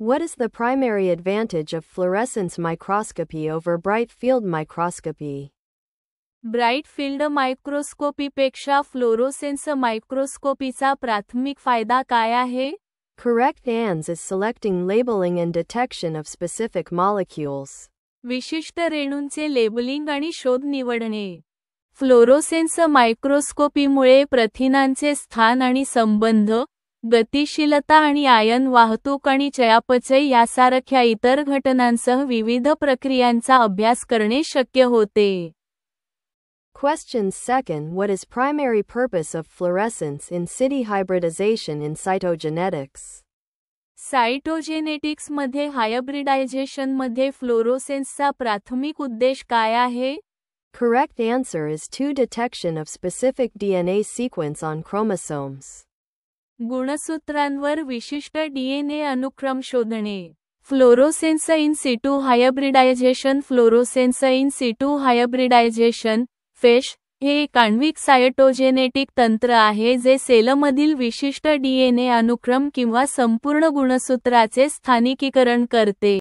What is the primary advantage of fluorescence microscopy over bright field microscopy? Bright field मायक्रोस्कोपीपेक्षा fluorescence मायक्रोस्कोपीचा प्राथमिक फायदा काय आहे? Correct answer is selecting labeling and detection of specific molecules. विशिष्ट रेणूंचे labelling आणि शोध निवडणे. फ्लोरोसेन्स मायक्रोस्कोपीमुळे प्रथिनांचे स्थान आणि संबंध, गतिशीलता आणि आयन वाहतूक आणि चयापचय यासारख्या इतर घटनांसह विविध प्रक्रियांचा अभ्यास करणे शक्य होते. Question 2. What is primary purpose of fluorescence in situ hybridization in cytogenetics? सायटोजेनेटिक्समध्ये हायब्रिडायझेशनमध्ये फ्लोरोसेन्सचा प्राथमिक उद्देश काय आहे? Correct answer is detection of specific DNA sequence on chromosomes. गुणसूत्रांवर विशिष्ट डीएनए अनुक्रम शोधणे. Fluorescence in situ hybridization. Fluorescence in situ hybridization FISH हे एक आण्विक सायटोजेनेटिक तंत्र आहे जे सेलमधील विशिष्ट डीएनए अनुक्रम किंवा संपूर्ण गुणसूत्राचे स्थानिकीकरण करते.